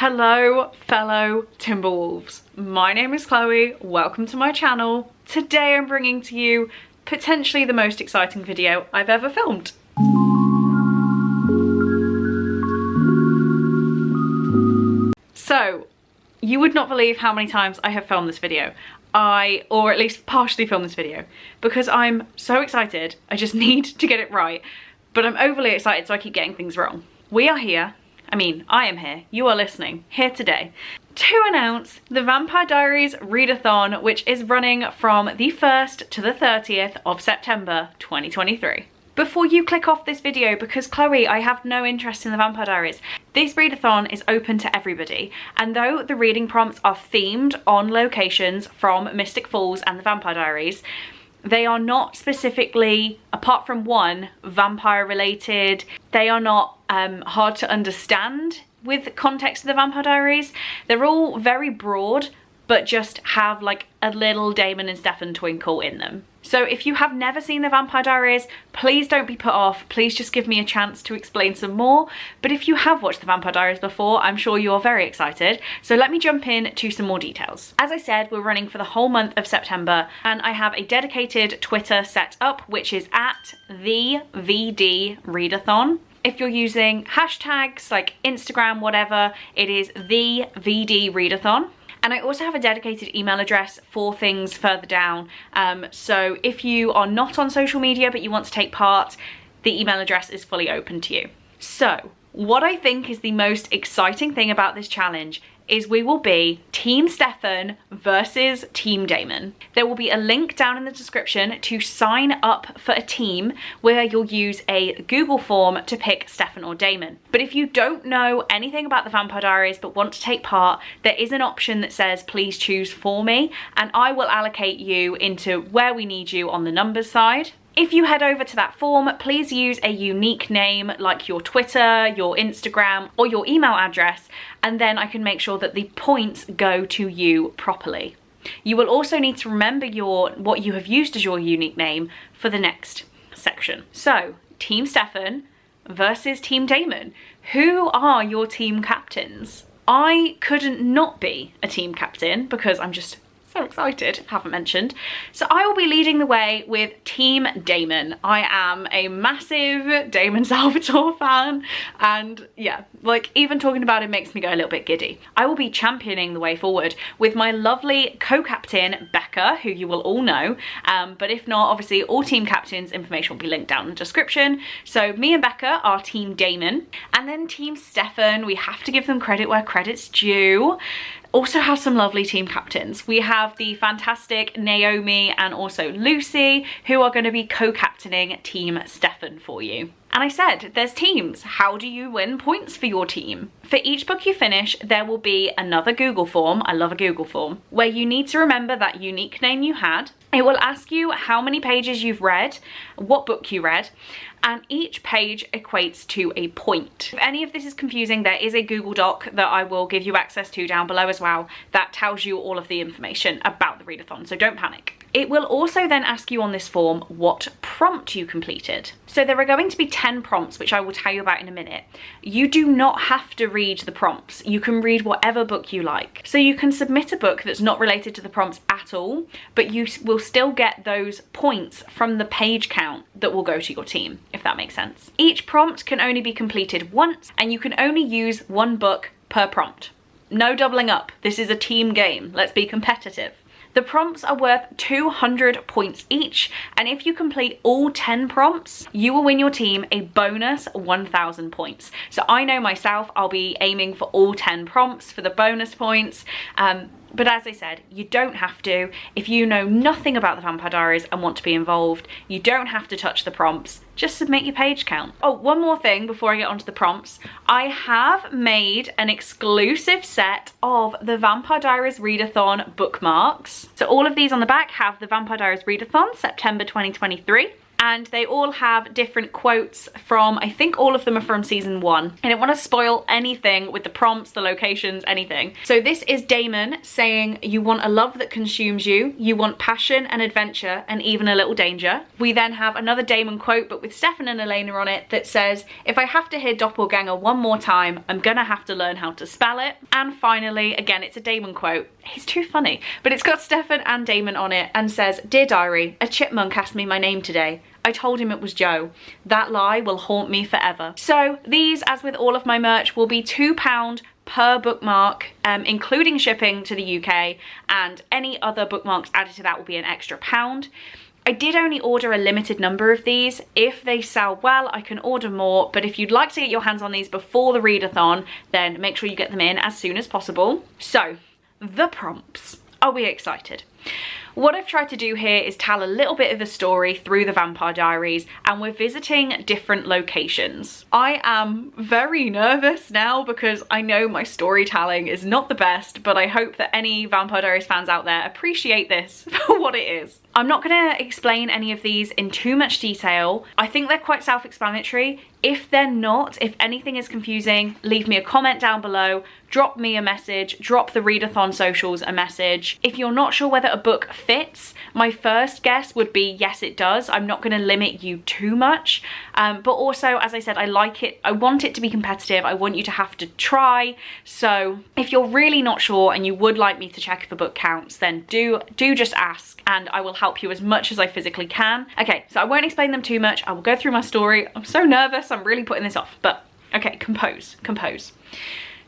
Hello fellow Timberwolves, my name is Chloe, welcome to my channel. Today I'm bringing to you potentially the most exciting video I've ever filmed. So, you would not believe how many times I have filmed this video. Or at least partially filmed this video, because I'm so excited, I just need to get it right, but I'm overly excited so I keep getting things wrong. We are here. I am here, you are listening, here today, to announce the Vampire Diaries Readathon, which is running from the 1st to the 30th of September 2023. Before you click off this video, because Chloe, I have no interest in the Vampire Diaries, this readathon is open to everybody, and though the reading prompts are themed on locations from Mystic Falls and the Vampire Diaries, they are not specifically, apart from one, vampire related. They are not hard to understand with context of the Vampire Diaries. They're all very broad, but just have like a little Damon and Stefan twinkle in them. So if you have never seen the Vampire Diaries, please don't be put off. Please just give me a chance to explain some more. But if you have watched the Vampire Diaries before, I'm sure you are very excited. So let me jump in to some more details. As I said, we're running for the whole month of September, and I have a dedicated Twitter set up, which is at the VD Readathon. If you're using hashtags like Instagram, whatever, it is the VD Readathon. And I also have a dedicated email address for things further down. So if you are not on social media but you want to take part, the email address is fully open to you. So what I think is the most exciting thing about this challenge is we will be Team Stefan versus Team Damon. There will be a link down in the description to sign up for a team where you'll use a Google form to pick Stefan or Damon. But if you don't know anything about the Vampire Diaries but want to take part, there is an option that says please choose for me, and I will allocate you into where we need you on the numbers side. If you head over to that form, please use a unique name like your Twitter, your Instagram, or your email address, and then I can make sure that the points go to you properly. You will also need to remember what you have used as your unique name for the next section. So, Team Stefan versus Team Damon. Who are your team captains? I couldn't not be a team captain because I'm just so excited, haven't mentioned. So I will be leading the way with Team Damon. I am a massive Damon Salvatore fan, and yeah, like even talking about it makes me go a little bit giddy. I will be championing the way forward with my lovely co-captain Becca, who you will all know, but if not, obviously all team captains information will be linked down in the description. So me and Becca are Team Damon, and then Team Stefan, we have to give them credit where credit's due, also have some lovely team captains. We have the fantastic Naomi and also Lucy, who are going to be co-captaining Team Stefan for you. And I said, there's teams. How do you win points for your team? For each book you finish, there will be another Google form, I love a Google form, where you need to remember that unique name you had. It will ask you how many pages you've read, what book you read, and each page equates to a point. If any of this is confusing, there is a Google Doc that I will give you access to down below as well that tells you all of the information about the readathon, so don't panic. It will also then ask you on this form what prompt you completed. So there are going to be 10 prompts, which I will tell you about in a minute. You do not have to read the prompts. You can read whatever book you like. So you can submit a book that's not related to the prompts at all, but you will still get those points from the page count that will go to your team, if that makes sense. Each prompt can only be completed once, and you can only use one book per prompt. No doubling up. This is a team game. Let's be competitive. The prompts are worth 200 points each, and if you complete all 10 prompts, you will win your team a bonus 1,000 points. So I know myself, I'll be aiming for all 10 prompts for the bonus points. But as I said, you don't have to. If you know nothing about the Vampire Diaries and want to be involved, you don't have to touch the prompts. Just submit your page count. Oh, one more thing before I get onto the prompts. I have made an exclusive set of the Vampire Diaries Readathon bookmarks. So all of these on the back have the Vampire Diaries Readathon, September 2023. and they all have different quotes from, I think all of them are from season 1. I didn't want to spoil anything with the prompts, the locations, anything. So this is Damon saying, you want a love that consumes you, you want passion and adventure and even a little danger. We then have another Damon quote, but with Stefan and Elena on it, that says, if I have to hear doppelganger one more time, I'm gonna have to learn how to spell it. And finally, again, it's a Damon quote. He's too funny, but it's got Stefan and Damon on it and says, Dear Diary, a chipmunk asked me my name today. I told him it was Joe. That lie will haunt me forever. So these, as with all of my merch, will be £2 per bookmark, including shipping to the UK, and any other bookmarks added to that will be an extra £1. I did only order a limited number of these. If they sell well, I can order more, but if you'd like to get your hands on these before the readathon, then make sure you get them in as soon as possible. So, the prompts. Are we excited? What I've tried to do here is tell a little bit of a story through the Vampire Diaries, and we're visiting different locations. I am very nervous now because I know my storytelling is not the best, but I hope that any Vampire Diaries fans out there appreciate this for what it is. I'm not going to explain any of these in too much detail. I think they're quite self-explanatory. If they're not, if anything is confusing, leave me a comment down below, drop me a message, drop the Readathon socials a message. If you're not sure whether a book fits, my first guess would be yes, it does. I'm not going to limit you too much, but also, as I said, I like it. I want it to be competitive. I want you to have to try. So if you're really not sure and you would like me to check if a book counts, then do just ask and I will help you as much as I physically can. Okay, so I won't explain them too much. I will go through my story. I'm so nervous. I'm really putting this off, but okay, compose.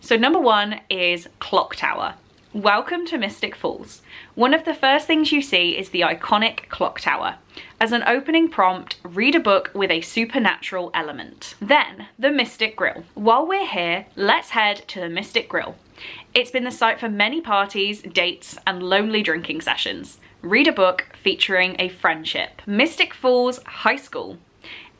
So number 1 is Clock Tower. Welcome to Mystic Falls. One of the first things you see is the iconic clock tower. As an opening prompt, read a book with a supernatural element. Then, the Mystic Grill. While we're here, let's head to the Mystic Grill. It's been the site for many parties, dates, and lonely drinking sessions. Read a book featuring a friendship. Mystic Falls High School.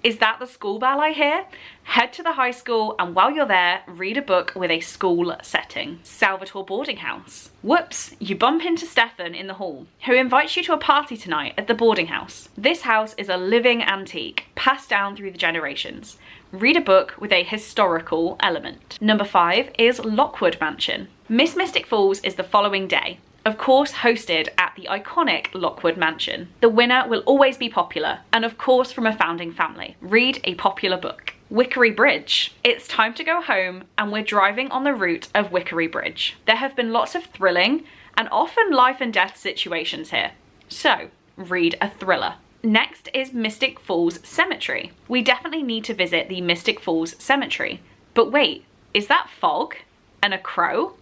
Is that the school bell I hear? Head to the high school and while you're there, read a book with a school setting. Salvatore Boarding House. Whoops, you bump into Stefan in the hall, who invites you to a party tonight at the boarding house. This house is a living antique, passed down through the generations. Read a book with a historical element. Number 5 is Lockwood Mansion. Miss Mystic Falls is the following day. Of course hosted at the iconic Lockwood Mansion. The winner will always be popular, and of course from a founding family. Read a popular book. Wickery Bridge. It's time to go home and we're driving on the route of Wickery Bridge. There have been lots of thrilling and often life and death situations here. So, read a thriller. Next is Mystic Falls Cemetery. We definitely need to visit the Mystic Falls Cemetery. But wait, is that fog and a crow?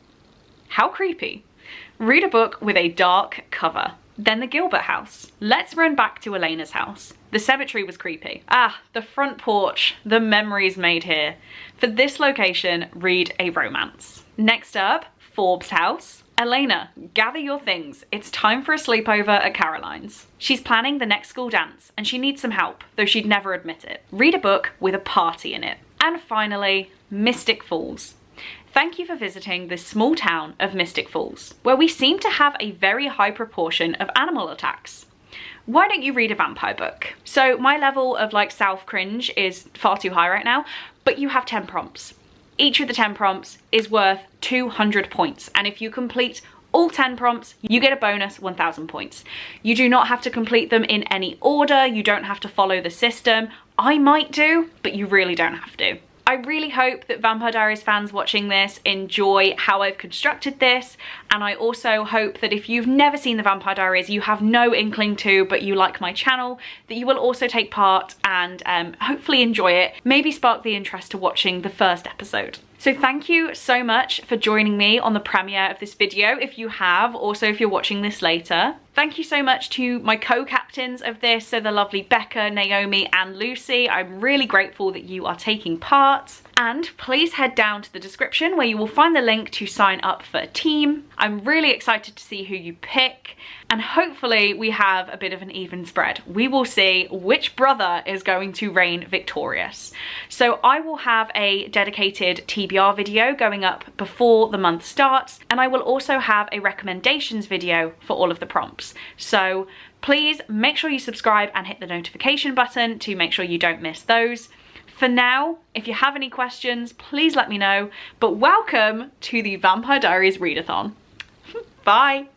How creepy. Read a book with a dark cover. Then the Gilbert house. Let's run back to Elena's house. The cemetery was creepy. Ah, the front porch, the memories made here. For this location, read a romance. Next up, Forbes house. Elena, gather your things. It's time for a sleepover at Caroline's. She's planning the next school dance and she needs some help, though she'd never admit it. Read a book with a party in it. And finally, Mystic Falls. Thank you for visiting this small town of Mystic Falls, where we seem to have a very high proportion of animal attacks. Why don't you read a vampire book? So my level of self-cringe is far too high right now, but you have 10 prompts. Each of the 10 prompts is worth 200 points, and if you complete all 10 prompts, you get a bonus 1000 points. You do not have to complete them in any order, you don't have to follow the system. I might do, but you really don't have to. I really hope that Vampire Diaries fans watching this enjoy how I've constructed this, and I also hope that if you've never seen the Vampire Diaries, you have no inkling to, but you like my channel, that you will also take part and hopefully enjoy it, maybe spark the interest to watching the first episode. So thank you so much for joining me on the premiere of this video, if you have, also if you're watching this later. Thank you so much to my co-captains of this, so the lovely Becca, Naomi and Lucy. I'm really grateful that you are taking part. And please head down to the description where you will find the link to sign up for a team. I'm really excited to see who you pick, and hopefully we have a bit of an even spread. We will see which brother is going to reign victorious. So I will have a dedicated TBR video going up before the month starts, and I will also have a recommendations video for all of the prompts. Bookmarks. So please make sure you subscribe and hit the notification button to make sure you don't miss those. For now, if you have any questions, please let me know, but welcome to the Vampire Diaries Readathon. Bye!